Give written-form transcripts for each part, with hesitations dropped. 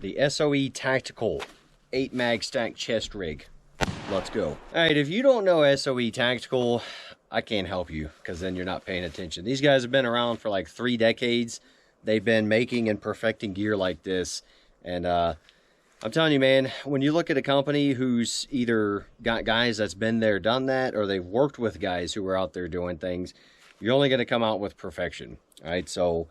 the SOE Tactical 8 mag stack chest rig. Let's go. Alright, if you don't know SOE Tactical, I can't help you, because then you're not paying attention. These guys have been around for like 3 decades. They've been making and perfecting gear like this. And I'm telling you, man, when you look at a company who's either got guys that's been there, done that, or they've worked with guys who are out there doing things, you're only going to come out with perfection. All right, so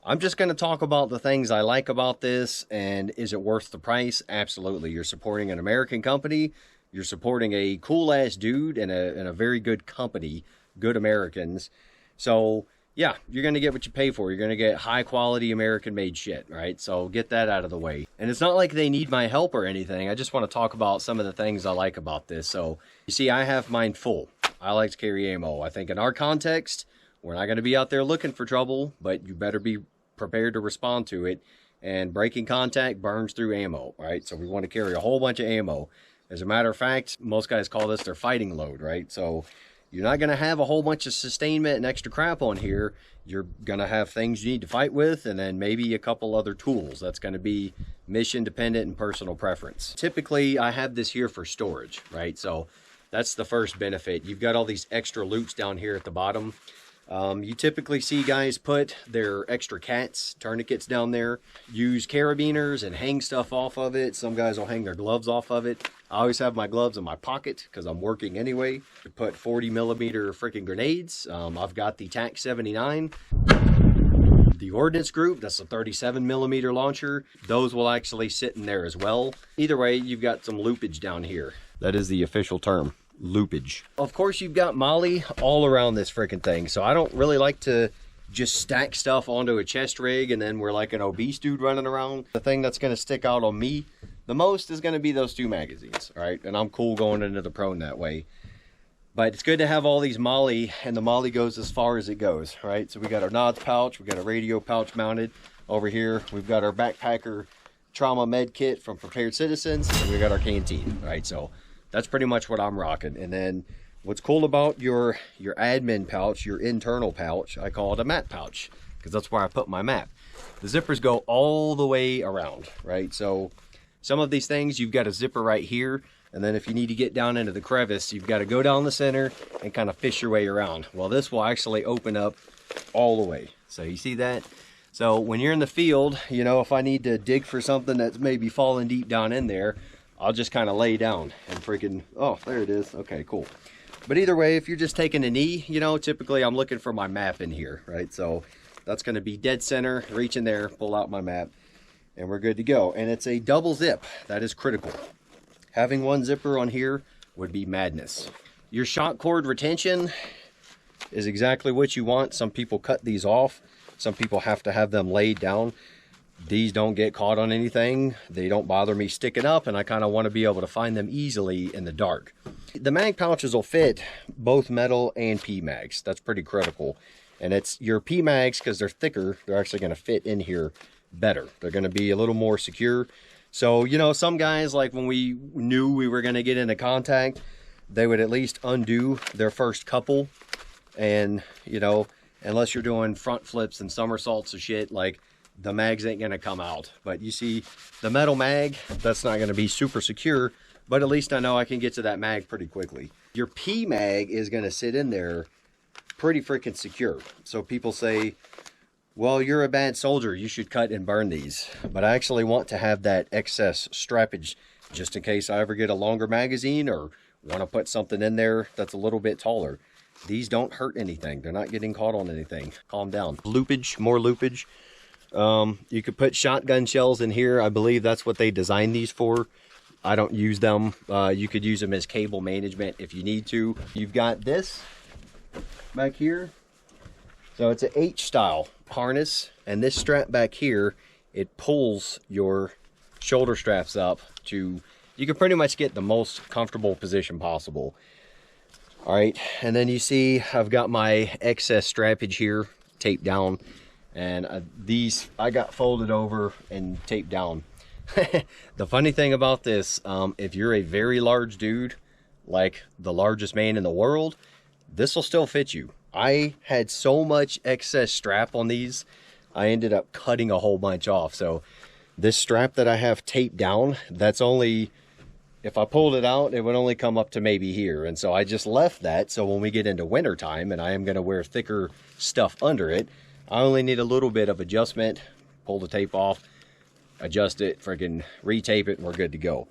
I'm just going to talk about the things I like about this, and is it worth the price? Absolutely. You're supporting an American company. You're supporting a cool-ass dude and a very good company, good Americans. So, yeah, you're going to get what you pay for. You're going to get high-quality American-made shit, right? So get that out of the way. And it's not like they need my help or anything. I just want to talk about some of the things I like about this. So, you see, I have mine full. I like to carry ammo. I think in our context, we're not going to be out there looking for trouble, but you better be prepared to respond to it. And breaking contact burns through ammo, right? So we want to carry a whole bunch of ammo. As a matter of fact, most guys call this their fighting load, right? So you're not going to have a whole bunch of sustainment and extra crap on here. You're going to have things you need to fight with, and then maybe a couple other tools. That's going to be mission dependent and personal preference. Typically, I have this here for storage, right? So that's the first benefit. You've got all these extra loops down here at the bottom. You typically see guys put their extra cats, tourniquets down there, use carabiners and hang stuff off of it. Some guys will hang their gloves off of it. I always have my gloves in my pocket because I'm working anyway. To put 40 millimeter freaking grenades. I've got the TAC 79. The Ordnance Group, that's a 37 millimeter launcher. Those will actually sit in there as well. Either way, you've got some loopage down here. That is the official term. Loopage. Of course, you've got Molly all around this freaking thing, so I don't really like to just stack stuff onto a chest rig and then we're like an obese dude running around. The thing that's going to stick out on me the most is going to be those 2 magazines, right? And I'm cool going into the prone that way. But it's good to have all these Molly, and the Molly goes as far as it goes, right? So we got our nods pouch, we got a radio pouch mounted over here. We've got our backpacker trauma med kit from Prepared Citizens, and we got our canteen, right? So that's pretty much what I'm rocking. And then what's cool about your admin pouch, your internal pouch, I call it a map pouch because that's where I put my map. The zippers go all the way around, right? So some of these things, you've got a zipper right here. And then if you need to get down into the crevice, you've got to go down the center and kind of fish your way around. Well, this will actually open up all the way. So you see that? So when you're in the field, you know, if I need to dig for something that's maybe falling deep down in there, I'll just kind of lay down and freaking, oh, there it is. Okay, cool. But either way, if you're just taking a knee, you know, typically I'm looking for my map in here, right? So that's going to be dead center, reach in there, pull out my map, and we're good to go. And it's a double zip. That is critical. Having one zipper on here would be madness. Your shock cord retention is exactly what you want. Some people cut these off. Some people have to have them laid down. These don't get caught on anything. They don't bother me sticking up, and I kind of want to be able to find them easily in the dark. The mag pouches will fit both metal and P mags. That's pretty critical. And it's your P mags, because they're thicker, they're actually going to fit in here better. They're going to be a little more secure. So, you know, some guys, like when we knew we were going to get into contact, they would at least undo their first couple. And, you know, unless you're doing front flips and somersaults and shit, like, the mags ain't going to come out. But you see, the metal mag, that's not going to be super secure, but at least I know I can get to that mag pretty quickly. Your P mag is going to sit in there pretty freaking secure. So people say, well, you're a bad soldier, you should cut and burn these. But I actually want to have that excess strappage just in case I ever get a longer magazine or want to put something in there that's a little bit taller. These don't hurt anything. They're not getting caught on anything. Calm down. Loopage, more loopage. You could put shotgun shells in here. I believe that's what they designed these for. I don't use them. You could use them as cable management if you need to. You've got this back here. So it's an H style harness, and this strap back here, it pulls your shoulder straps up to, you can pretty much get the most comfortable position possible. All right, and then you see I've got my excess strappage here taped down, and these I got folded over and taped down. The funny thing about this, if you're a very large dude, like the largest man in the world, this will still fit you. I had so much excess strap on these, I ended up cutting a whole bunch off. So This strap that I have taped down, that's only, if I pulled it out, it would only come up to maybe here. And so I just left that, so when we get into winter time and I am going to wear thicker stuff under it, I only need a little bit of adjustment. Pull the tape off, adjust it, freaking retape it, and we're good to go.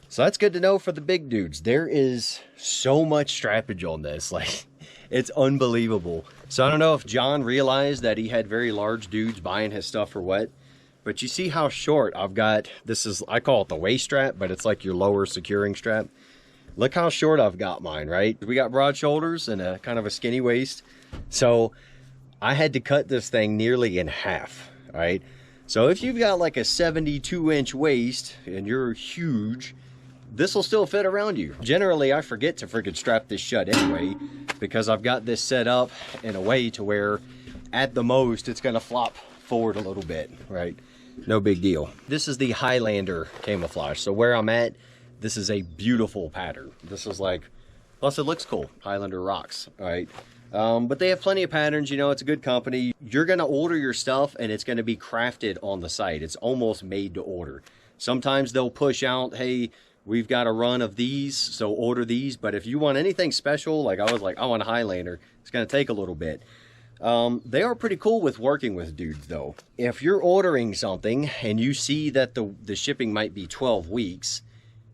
So that's good to know for the big dudes. There is so much strappage on this, like, it's unbelievable. So I don't know if John realized that he had very large dudes buying his stuff or what, but you see how short I've got. This is, I call it the waist strap, but it's like your lower securing strap. Look how short I've got mine, right? We got broad shoulders and a kind of a skinny waist. So I had to cut this thing nearly in half, right? So if you've got like a 72-inch waist and you're huge, this will still fit around you. Generally, I forget to freaking strap this shut anyway, because I've got this set up in a way to where at the most it's gonna flop forward a little bit, right? No big deal. This is the Highlander camouflage. So where I'm at, this is a beautiful pattern. This is like, plus it looks cool. Highlander rocks, all right? But they have plenty of patterns, you know, it's a good company. You're gonna order your stuff and it's gonna be crafted on the site. It's almost made to order. Sometimes they'll push out, hey, we've got a run of these, so order these. But if you want anything special, like I was like, I want a Highlander, it's gonna take a little bit. They are pretty cool with working with dudes though. If you're ordering something and you see that the shipping might be 12 weeks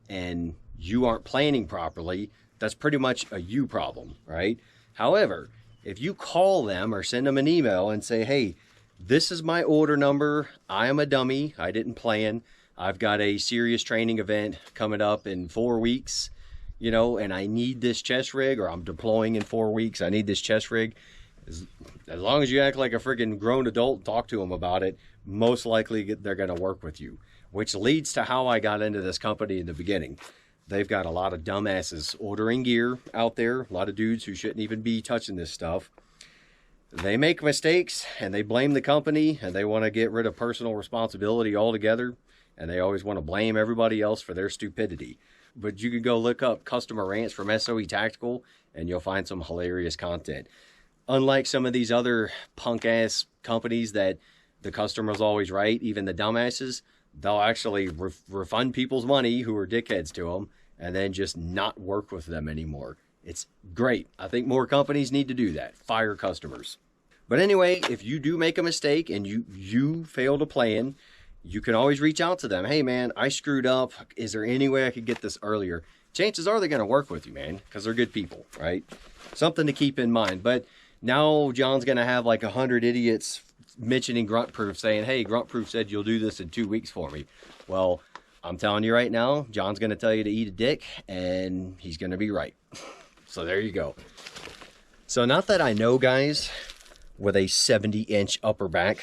and you aren't planning properly, that's pretty much a you problem, right? However, if you call them or send them an email and say, hey, this is my order number, I am a dummy, I didn't plan, I've got a serious training event coming up in 4 weeks, you know, and I need this chest rig, or I'm deploying in 4 weeks, I need this chest rig. As long as you act like a freaking grown adult and talk to them about it, most likely they're going to work with you, which leads to how I got into this company in the beginning. They've got a lot of dumbasses ordering gear out there, a lot of dudes who shouldn't even be touching this stuff. They make mistakes and they blame the company and they want to get rid of personal responsibility altogether. And they always want to blame everybody else for their stupidity. But you could go look up customer rants from SOE Tactical and you'll find some hilarious content. Unlike some of these other punk ass companies that the customer's always right, even the dumbasses, they'll actually refund people's money who are dickheads to them and then just not work with them anymore. It's great. I think more companies need to do that. Fire customers. But anyway, if you do make a mistake and you fail to plan, you can always reach out to them. Hey man, I screwed up. Is there any way I could get this earlier? Chances are they're going to work with you, man, because they're good people, right? Something to keep in mind. But now John's going to have like 100 idiots mentioning Grunt Proof saying, hey, Grunt Proof said you'll do this in 2 weeks for me. Well, I'm telling you right now, John's going to tell you to eat a dick and he's going to be right. So there you go. So not that I know guys with a 70-inch upper back,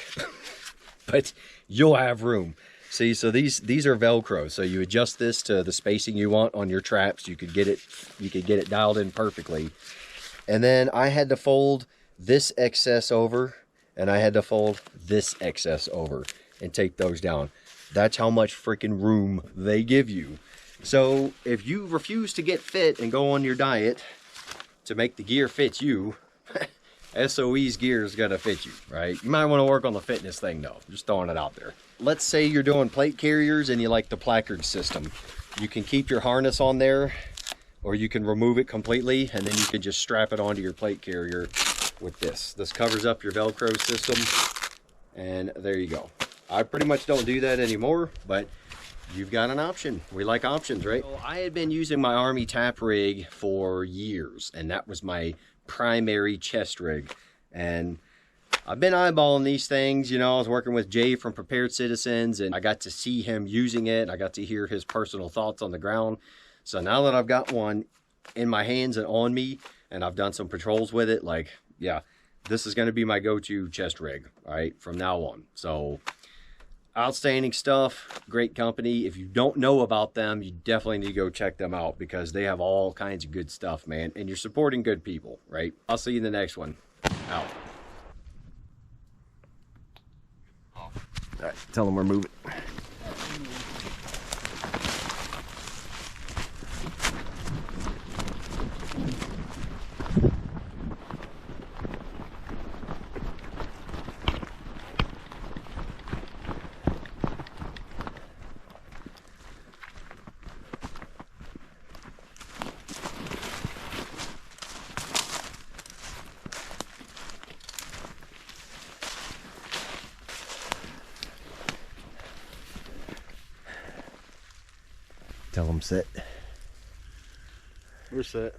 but you'll have room. See, so these are Velcro. So you adjust this to the spacing you want on your traps. You could get it dialed in perfectly. And then I had to fold this excess over and I had to fold this excess over and take those down. That's how much freaking room they give you. So if you refuse to get fit and go on your diet to make the gear fit you, SOE's gear is gonna fit you, right? You might want to work on the fitness thing though, just throwing it out there. Let's say you're doing plate carriers and you like the placard system. You can keep your harness on there or you can remove it completely and then you can just strap it onto your plate carrier with this. This covers up your Velcro system and there you go. I pretty much don't do that anymore, but you've got an option. We like options, right? So I had been using my Army tap rig for years and that was my primary chest rig. And I've been eyeballing these things, you know. I was working with Jay from Prepared Citizens and I got to see him using it. I got to hear his personal thoughts on the ground. So now that I've got one in my hands and on me and I've done some patrols with it, like, yeah, this is going to be my go-to chest rig, all right, from now on. So outstanding stuff, great company. If you don't know about them, you definitely need to go check them out because they have all kinds of good stuff, man. And you're supporting good people, right? I'll see you in the next one. Out. All right, tell them we're moving. Tell them sit. We're set.